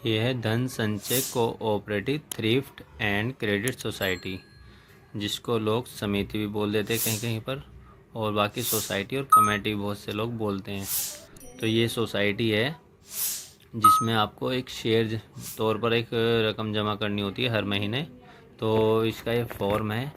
ये है धन संचय cooperative thrift and credit society, जिसको लोग समिति भी बोल देते हैं कहीं कहीं पर, और बाकी सोसाइटी और कमेटी बहुत से लोग बोलते हैं। तो ये सोसाइटी है जिसमें आपको एक शेयर तौर पर एक रकम जमा करनी होती है हर महीने। तो इसका ये फॉर्म है,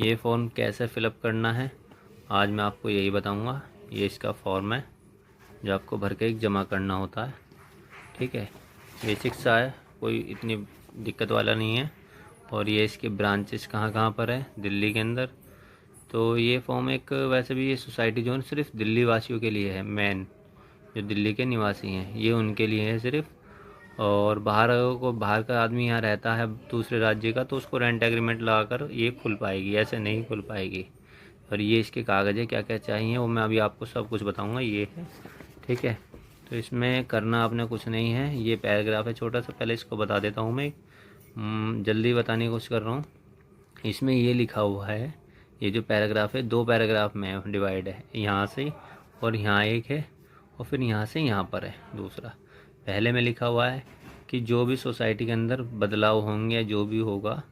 ये फॉर्म कैसे फिलअप करना है आज मैं आपको यही बताऊंगा। ये इसका फॉर्म है जो आपको भर के एक जमा करना होता है। ठीक है, बेसिक सा है, कोई इतनी दिक्कत वाला नहीं है। और ये इसके ब्रांचेस कहाँ कहाँ पर है दिल्ली के अंदर। तो ये फॉर्म एक, वैसे भी ये सोसाइटी जो है सिर्फ दिल्ली वासियों के लिए है, मेन जो दिल्ली के निवासी हैं ये उनके लिए है सिर्फ। और बाहर का आदमी यहाँ रहता है दूसरे राज्य का, तो उसको रेंट एग्रीमेंट लगाकर ये खुल पाएगी, ऐसे नहीं खुल पाएगी। और ये इसके कागज़ क्या क्या चाहिए वो मैं अभी आपको सब कुछ बताऊँगा। ये है, ठीक है। तो इसमें करना आपने कुछ नहीं है, ये पैराग्राफ है छोटा सा, पहले इसको बता देता हूँ मैं। जल्दी बताने की कोशिश कर रहा हूँ। इसमें ये लिखा हुआ है, ये जो पैराग्राफ है 2 पैराग्राफ में डिवाइड है, यहाँ से और यहाँ एक है, और फिर यहाँ से यहाँ पर है दूसरा। पहले में लिखा हुआ है कि जो भी सोसाइटी के अंदर बदलाव होंगे या जो भी होगा,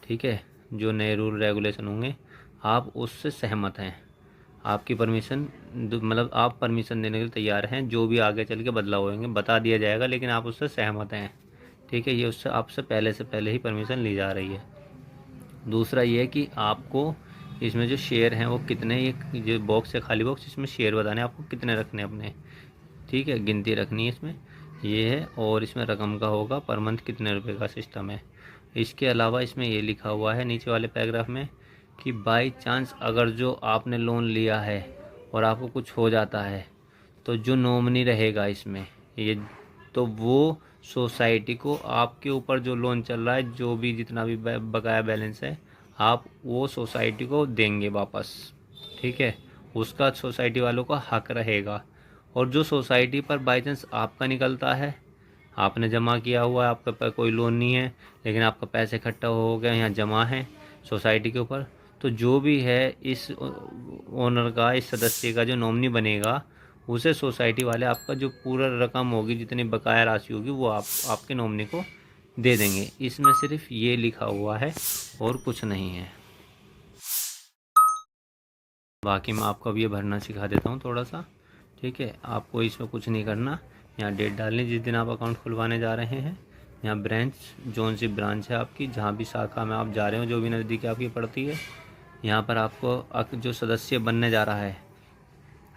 ठीक है, जो नए रूल रेगुलेशन होंगे आप उससे सहमत हैं, आपकी परमिशन मतलब आप परमिशन देने के लिए तैयार हैं। जो भी आगे चल के बदलाव होंगे बता दिया जाएगा, लेकिन आप उससे सहमत हैं। ठीक है, ये उससे आपसे पहले से पहले ही परमिशन ली जा रही है। दूसरा ये है कि आपको इसमें जो शेयर हैं वो कितने, ये जो बॉक्स है खाली बॉक्स, इसमें शेयर बताने आपको कितने रखने अपने। ठीक है, गिनती रखनी है इसमें, ये है। और इसमें रकम का होगा पर मंथ कितने रुपए का सिस्टम है। इसके अलावा इसमें ये लिखा हुआ है नीचे वाले पैराग्राफ में कि बाई चांस अगर जो आपने लोन लिया है और आपको कुछ हो जाता है, तो जो नॉमिनी रहेगा इसमें ये, तो वो सोसाइटी को आपके ऊपर जो लोन चल रहा है, जो भी जितना भी बकाया बैलेंस है, आप वो सोसाइटी को देंगे वापस। ठीक है, उसका सोसाइटी वालों का हक रहेगा। और जो सोसाइटी पर बाई चांस आपका निकलता है, आपने जमा किया हुआ है, आपके पास कोई लोन नहीं है, लेकिन आपका पैसे इकट्ठा हो गया यहाँ जमा है सोसाइटी के ऊपर, तो जो भी है इस ओनर का, इस सदस्य का जो नॉमिनी बनेगा, उसे सोसाइटी वाले आपका जो पूरा रकम होगी, जितनी बकाया राशि होगी, वो आपके नॉमिनी को दे देंगे। इसमें सिर्फ ये लिखा हुआ है और कुछ नहीं है। बाकी मैं आपको अब ये भरना सिखा देता हूँ थोड़ा सा। ठीक है, आपको इसमें कुछ नहीं करना। यहाँ डेट डालनी जिस दिन आप अकाउंट खुलवाने जा रहे हैं। यहाँ ब्रांच, जोन सी ब्रांच है आपकी, जहाँ भी शाखा में आप जा रहे हो, जो भी नज़दीक आपकी पड़ती है, यहाँ पर आपको जो सदस्य बनने जा रहा है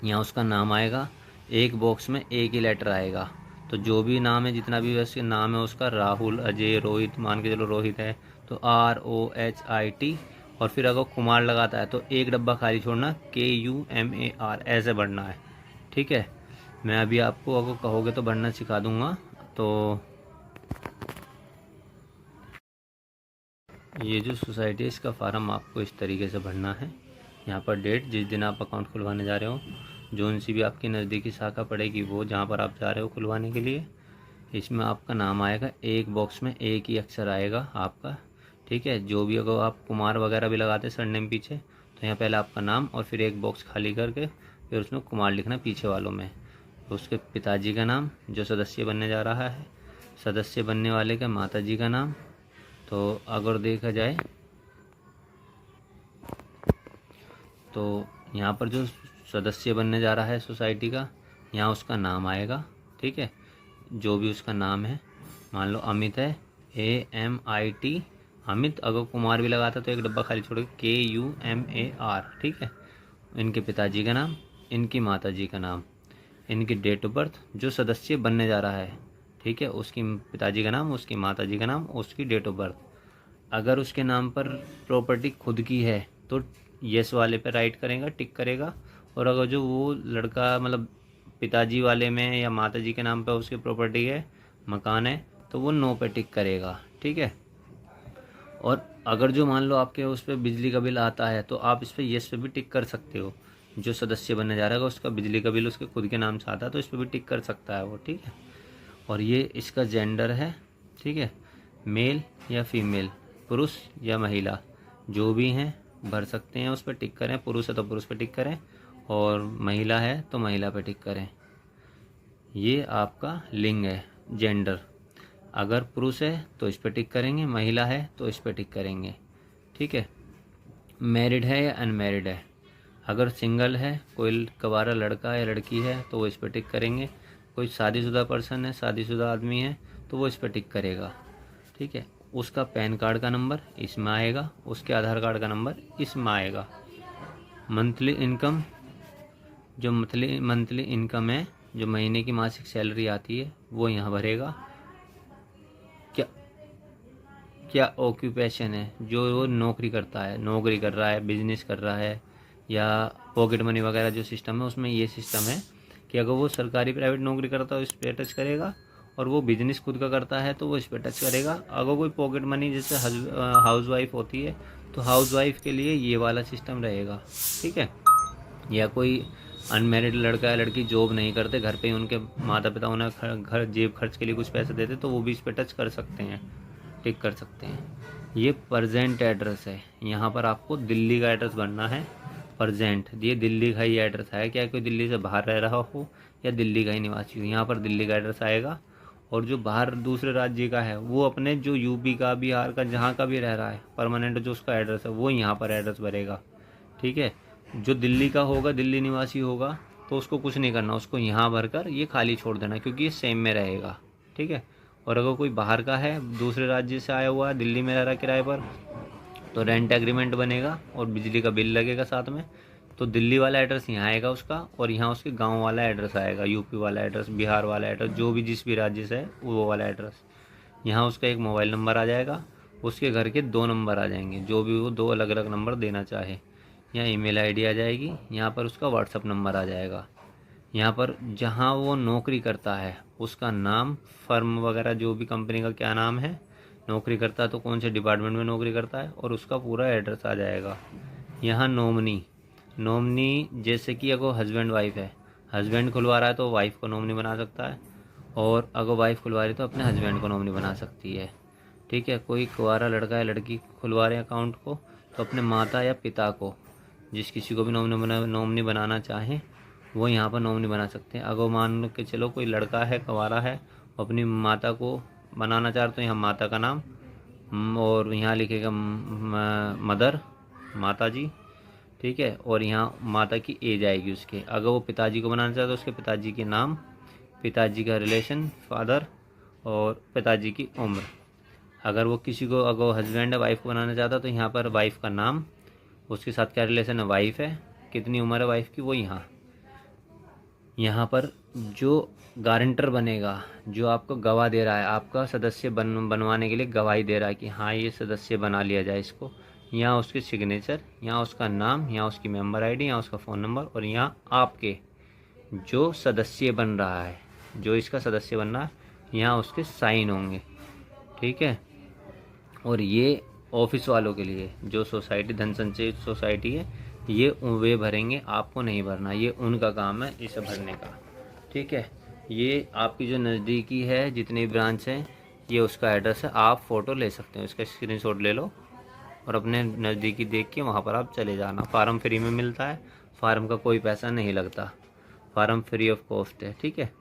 यहाँ उसका नाम आएगा। एक बॉक्स में एक ही लेटर आएगा, तो जो भी नाम है, जितना भी वैसे नाम है उसका, राहुल, अजय, रोहित, मान के चलो रोहित है तो ROHIT, और फिर अगर कुमार लगाता है तो एक डब्बा खाली छोड़ना, KUMAR, ऐसे बढ़ना है। ठीक है, मैं अभी आपको अगर कहोगे तो बढ़ना सिखा दूंगा। तो ये जो सोसाइटी है इसका फार्म आपको इस तरीके से भरना है। यहाँ पर डेट, जिस दिन आप अकाउंट खुलवाने जा रहे हो, जोन सी भी आपकी नज़दीकी शाखा पड़ेगी वो जहाँ पर आप जा रहे हो खुलवाने के लिए, इसमें आपका नाम आएगा। एक बॉक्स में एक ही अक्षर आएगा आपका। ठीक है, जो भी अगर आप कुमार वगैरह भी लगाते सरनेम पीछे, तो यहाँ पहले आपका नाम और फिर एक बॉक्स खाली करके फिर उसमें कुमार लिखना पीछे वालों में। तो उसके पिताजी का नाम जो सदस्य बनने जा रहा है, सदस्य बनने वाले का माताजी का नाम। तो अगर देखा जाए तो यहाँ पर जो सदस्य बनने जा रहा है सोसाइटी का, यहाँ उसका नाम आएगा। ठीक है, जो भी उसका नाम है, मान लो अमित है, AMIT अमित। अगर कुमार भी लगाता तो एक डब्बा खाली छोड़ के KUMAR। ठीक है, इनके पिताजी का नाम, इनकी माताजी का नाम, इनकी डेट ऑफ बर्थ, जो सदस्य बनने जा रहा है, ठीक है, उसकी पिताजी का नाम, उसकी माताजी का नाम, उसकी डेट ऑफ बर्थ। अगर उसके नाम पर प्रॉपर्टी खुद की है तो यस वाले पे राइट करेगा, टिक करेगा। और अगर जो वो लड़का मतलब पिताजी वाले में या माताजी के नाम पे उसकी प्रॉपर्टी है, मकान है, तो वो नो पे टिक करेगा। ठीक है, और अगर जो मान लो आपके उस पर बिजली का बिल आता है तो आप इस पर येस पे भी टिक कर सकते हो। जो सदस्य बनने जा रहा है उसका बिजली का बिल उसके खुद के नाम से आता है तो इस पर भी टिक कर सकता है वो। ठीक है, और ये इसका जेंडर है। ठीक है, मेल या फीमेल, पुरुष या महिला, जो भी हैं भर सकते हैं, उस पर टिक करें। पुरुष है तो पुरुष पे टिक करें, और महिला है तो महिला पे टिक करें। ये आपका लिंग है, जेंडर। अगर पुरुष है तो इस पर टिक करेंगे, महिला है तो इस पर टिक करेंगे। ठीक है। मैरिड है या अनमैरिड है, अगर सिंगल है, कोई कवारा लड़का या लड़की है तो वो इस पर टिक करेंगे। कोई शादीशुदा पर्सन है, शादीशुदा आदमी है तो वो इस पर टिक करेगा। ठीक है। उसका पैन कार्ड का नंबर इसमें आएगा, उसके आधार कार्ड का नंबर इसमें आएगा। मंथली इनकम, जो मंथली इनकम है, जो महीने की मासिक सैलरी आती है वो यहाँ भरेगा। क्या क्या ऑक्यूपेशन है, जो वो नौकरी करता है, नौकरी कर रहा है, बिजनेस कर रहा है, या पॉकेट मनी वगैरह जो सिस्टम है उसमें ये सिस्टम है कि अगर वो सरकारी प्राइवेट नौकरी करता है इस पर टच करेगा, और वो बिजनेस खुद का करता है तो वो इस पर टच करेगा। अगर कोई पॉकेट मनी जैसे हाउस वाइफ होती है तो हाउस वाइफ के लिए ये वाला सिस्टम रहेगा। ठीक है। या कोई अनमैरिड लड़का या लड़की जॉब नहीं करते, घर पे ही उनके माता पिता उन्हें घर जेब खर्च के लिए कुछ पैसे देते तो वो भी इस पर टच कर सकते हैं, टिक कर सकते हैं। ये प्रजेंट एड्रेस है, यहाँ पर आपको दिल्ली का एड्रेस भरना है। प्रजेंट, ये दिल्ली का ही एड्रेस है, क्या कोई दिल्ली से बाहर रह रहा हो या दिल्ली का ही निवासी हो, यहाँ पर दिल्ली का एड्रेस आएगा। और जो बाहर दूसरे राज्य का है वो अपने जो यूपी का, बिहार का, जहाँ का भी रह रहा है परमानेंट जो उसका एड्रेस है वो यहाँ पर एड्रेस भरेगा। ठीक है। जो दिल्ली का होगा, दिल्ली निवासी होगा, तो उसको कुछ नहीं करना, उसको यहाँ भरकर ये खाली छोड़ देना क्योंकि ये सेम में रहेगा। ठीक है। और अगर कोई बाहर का है, दूसरे राज्य से आया हुआ है, दिल्ली में रह रहा है किराए पर, तो रेंट एग्रीमेंट बनेगा और बिजली का बिल लगेगा साथ में। तो दिल्ली वाला एड्रेस यहाँ आएगा उसका, और यहाँ उसके गांव वाला एड्रेस आएगा, यूपी वाला एड्रेस, बिहार वाला एड्रेस, जो भी जिस भी राज्य से है वो वाला एड्रेस। यहाँ उसका एक मोबाइल नंबर आ जाएगा, उसके घर के 2 नंबर आ जाएंगे, जो भी वो 2 अलग अलग नंबर देना चाहे। यहाँ ईमेल आईडी आ जाएगी, यहाँ पर उसका व्हाट्सअप नंबर आ जाएगा। यहाँ पर जहाँ वो नौकरी करता है उसका नाम, फर्म वगैरह जो भी कंपनी का क्या नाम है, नौकरी करता है तो कौन से डिपार्टमेंट में नौकरी करता है, और उसका पूरा एड्रेस आ जाएगा। यहाँ नॉमिनी जैसे कि अगर हस्बैंड वाइफ है, हस्बैंड खुलवा रहा है तो वाइफ को नॉमिनी बना सकता है, और अगर वाइफ खुलवा रही है तो अपने हस्बैंड को नॉमिनी बना सकती है। ठीक है। कोई कुंवारा लड़का या लड़की खुलवा रहे अकाउंट को तो अपने माता या पिता को, जिस किसी को भी नॉमिनी बनाना चाहें वो यहाँ पर नॉमिनी बना सकते हैं। अगर मान के चलो कोई लड़का है, कुंवारा है, अपनी माता को बनाना चाह रहे तो यहाँ माता का नाम, और यहाँ लिखेगा मदर, माता जी। ठीक है। और यहाँ माता की एज आएगी उसके। अगर वो पिताजी को बनाना चाहते तो उसके पिताजी के नाम, पिताजी का रिलेशन, फादर, और पिताजी की उम्र। अगर वो किसी को, अगर हस्बैंड है, वाइफ को बनाना चाहता तो यहाँ पर वाइफ का नाम, उसके साथ क्या रिलेशन है, वाइफ है, कितनी उम्र है वाइफ की, वो यहाँ पर जो गारंटर बनेगा, जो आपको गवाह दे रहा है, आपका सदस्य बनवाने के लिए गवाही दे रहा है कि हाँ ये सदस्य बना लिया जाए इसको, यहाँ उसके सिग्नेचर, यहाँ उसका नाम, यहाँ उसकी मेंबर आईडी, यहाँ उसका फ़ोन नंबर, और यहाँ आपके जो सदस्य बन रहा है, जो इसका सदस्य बन रहा है, यहाँ उसके साइन होंगे। ठीक है। और ये ऑफिस वालों के लिए, जो सोसाइटी धन संचय सोसाइटी है, ये वे भरेंगे, आपको नहीं भरना, ये उनका काम है इसे भरने का। ठीक है। ये आपकी जो नज़दीकी है, जितनी ब्रांच है, ये उसका एड्रेस है, आप फ़ोटो ले सकते हो, इसका स्क्रीनशॉट ले लो और अपने नज़दीकी देख के वहाँ पर आप चले जाना। फार्म फ्री में मिलता है, फार्म का कोई पैसा नहीं लगता, फार्म फ्री ऑफ कॉस्ट है। ठीक है।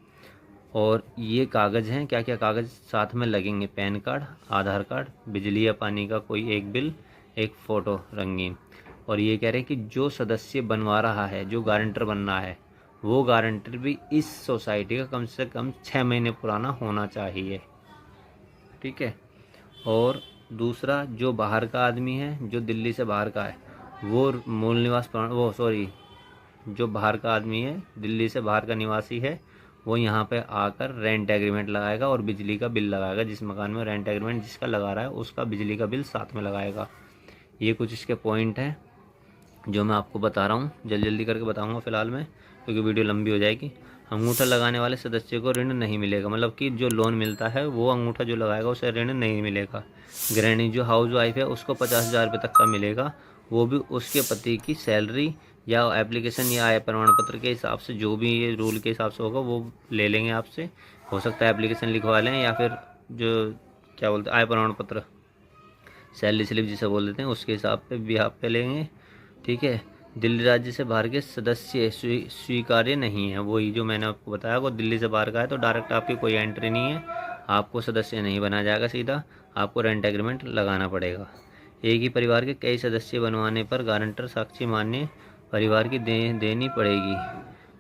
और ये कागज़ हैं, क्या क्या कागज़ साथ में लगेंगे, पैन कार्ड, आधार कार्ड, बिजली या पानी का कोई एक बिल, एक फ़ोटो रंगीन। और ये कह रहे हैं कि जो सदस्य बनवा रहा है, जो गारंटर बन रहा है, वो गारंटर भी इस सोसाइटी का कम से कम 6 महीने पुराना होना चाहिए। ठीक है। और दूसरा, जो बाहर का आदमी है, जो दिल्ली से बाहर का है, वो मूल निवास जो बाहर का आदमी है, दिल्ली से बाहर का निवासी है, वो यहाँ पे आकर रेंट एग्रीमेंट लगाएगा और बिजली का बिल लगाएगा। जिस मकान में रेंट एग्रीमेंट जिसका लगा रहा है उसका बिजली का बिल साथ में लगाएगा। ये कुछ इसके पॉइंट हैं जो मैं आपको बता रहा हूँ, जल्दी जल्दी करके बताऊँगा फ़िलहाल में, क्योंकि वीडियो लंबी हो जाएगी। अंगूठा लगाने वाले सदस्य को ऋण नहीं मिलेगा, मतलब कि जो लोन मिलता है वो अंगूठा जो लगाएगा उसे ऋण नहीं मिलेगा। गृहिणी जो हाउस वाइफ है उसको 50,000 रुपये तक का मिलेगा, वो भी उसके पति की सैलरी या एप्लीकेशन या आय प्रमाण पत्र के हिसाब से, जो भी ये रूल के हिसाब से होगा वो ले लेंगे आपसे। हो सकता है एप्लीकेशन लिखवा लें, या फिर जो क्या बोलते हैं आय प्रमाण पत्र, सैलरी स्लिप जिसे बोल देते हैं, उसके हिसाब पे भी आप पे लेंगे। ठीक है। दिल्ली राज्य से बाहर के सदस्य स्वीकार्य नहीं है, वही जो मैंने आपको बताया, वो दिल्ली से बाहर का है तो डायरेक्ट आपकी कोई एंट्री नहीं है। आपको सदस्य नहीं बनाया जाएगा, सीधा आपको रेंट एग्रीमेंट लगाना पड़ेगा। एक ही परिवार के कई सदस्य बनवाने पर गारंटर साक्षी मान्य परिवार की देनी पड़ेगी।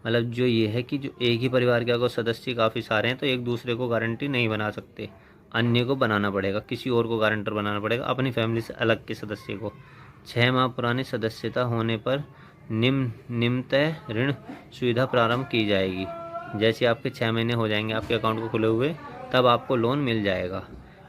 मतलब जो ये है कि जो एक ही परिवार के अगर सदस्य काफ़ी सारे हैं तो एक दूसरे को गारंटी नहीं बना सकते, अन्य को बनाना पड़ेगा, किसी और को गारंटर बनाना पड़ेगा, अपनी फैमिली से अलग के सदस्य को। 6 माह पुरानी सदस्यता होने पर निम्नतः ऋण सुविधा प्रारंभ की जाएगी। जैसे आपके 6 महीने हो जाएंगे आपके अकाउंट को खुले हुए, तब आपको लोन मिल जाएगा।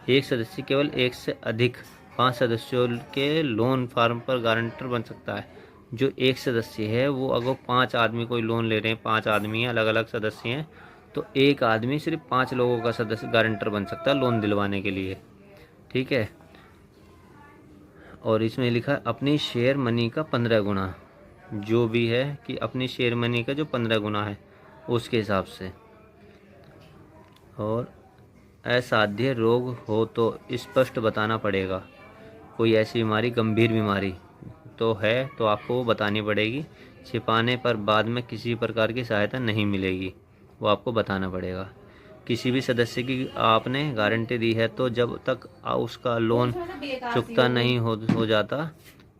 एक सदस्य केवल एक से अधिक 5 सदस्यों के लोन फार्म पर गारंटर बन सकता है। जो एक सदस्य है वो अगर 5 आदमी कोई लोन ले रहे हैं, 5 आदमी हैं, अलग अलग सदस्य हैं, तो एक आदमी सिर्फ 5 लोगों का सदस्य गारंटर बन सकता है लोन दिलवाने के लिए। ठीक है। और इसमें लिखा है अपनी शेयर मनी का 15 गुना, जो भी है कि अपनी शेयर मनी का जो 15 गुना है उसके हिसाब से। और असाध्य रोग हो तो स्पष्ट बताना पड़ेगा। कोई ऐसी बीमारी, गंभीर बीमारी तो है तो आपको वो बतानी पड़ेगी। छिपाने पर बाद में किसी प्रकार की सहायता नहीं मिलेगी, वो आपको बताना पड़ेगा। किसी भी सदस्य की आपने गारंटी दी है तो जब तक उसका लोन चुकता नहीं हो जाता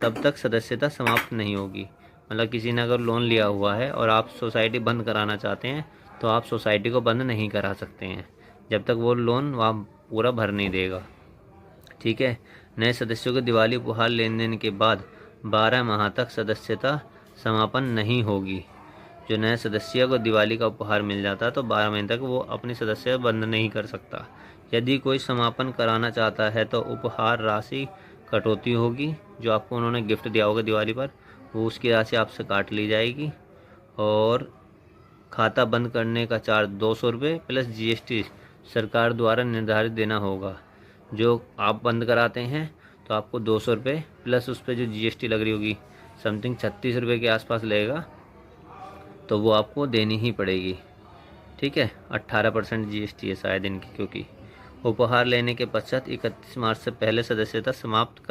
तब तक सदस्यता समाप्त नहीं होगी। मतलब किसी ने अगर लोन लिया हुआ है और आप सोसाइटी बंद कराना चाहते हैं तो आप सोसाइटी को बंद नहीं करा सकते हैं जब तक वो लोन वहाँ पूरा भर नहीं देगा। ठीक है। नए सदस्यों को दिवाली उपहार लेन देन के बाद 12 माह तक सदस्यता समापन नहीं होगी। जो नए सदस्य को दिवाली का उपहार मिल जाता है तो 12 महीने तक वो अपनी सदस्यता बंद नहीं कर सकता। यदि कोई समापन कराना चाहता है तो उपहार राशि कटौती होगी। जो आपको उन्होंने गिफ्ट दिया होगा दिवाली पर, वो उसकी राशि आपसे काट ली जाएगी। और खाता बंद करने का चार्ज 200 रुपये प्लस GST सरकार द्वारा निर्धारित देना होगा। जो आप बंद कराते हैं तो आपको 200 रुपये प्लस उस पर जो GST लग रही होगी, समथिंग 36 रुपये के आसपास लगेगा, तो वो आपको देनी ही पड़ेगी। ठीक है। 18% GST है शायद इनकी, क्योंकि उपहार लेने के पश्चात 31 मार्च से पहले सदस्यता समाप्त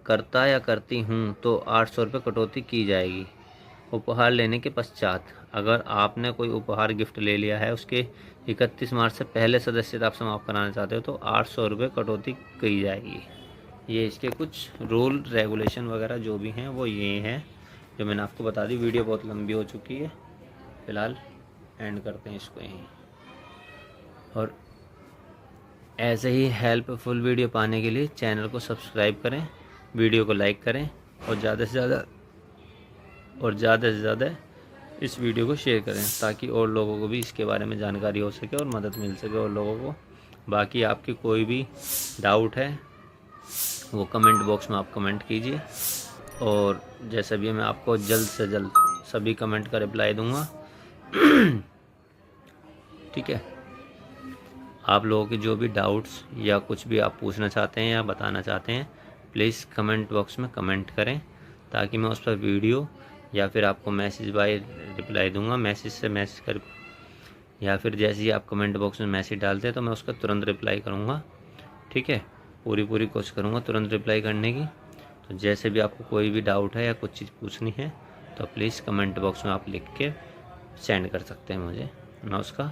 करता या करती हूँ तो 800 रुपये कटौती की जाएगी। उपहार लेने के पश्चात अगर आपने कोई उपहार गिफ्ट ले लिया है, उसके 31 मार्च से पहले सदस्यता आप समाप्त कराना चाहते हो तो 800 रुपये कटौती की जाएगी। ये इसके कुछ रूल रेगुलेशन वगैरह जो भी हैं वो ये हैं जो मैंने आपको बता दी। वीडियो बहुत लंबी हो चुकी है, फ़िलहाल एंड करते हैं इसको यहीं। और ऐसे ही हेल्पफुल वीडियो पाने के लिए चैनल को सब्सक्राइब करें, वीडियो को लाइक करें और ज़्यादा से ज़्यादा इस वीडियो को शेयर करें ताकि और लोगों को भी इसके बारे में जानकारी हो सके और मदद मिल सके और लोगों को। बाकी आपकी कोई भी डाउट है वो कमेंट बॉक्स में आप कमेंट कीजिए और जैसे भी मैं आपको जल्द से जल्द सभी कमेंट का रिप्लाई दूंगा। ठीक है। आप लोगों के जो भी डाउट्स या कुछ भी आप पूछना चाहते हैं या बताना चाहते हैं प्लीज़ कमेंट बॉक्स में कमेंट करें ताकि मैं उस पर वीडियो या फिर आपको मैसेज बाय रिप्लाई दूंगा, मैसेज से मैसेज कर, या फिर जैसे ही आप कमेंट बॉक्स में मैसेज डालते हैं तो मैं उसका तुरंत रिप्लाई करूंगा। ठीक है। पूरी कोशिश करूंगा तुरंत रिप्लाई करने की। तो जैसे भी आपको कोई भी डाउट है या कुछ चीज़ पूछनी है तो प्लीज़ कमेंट बॉक्स में आप लिख के सेंड कर सकते हैं मुझे। नमस्कार।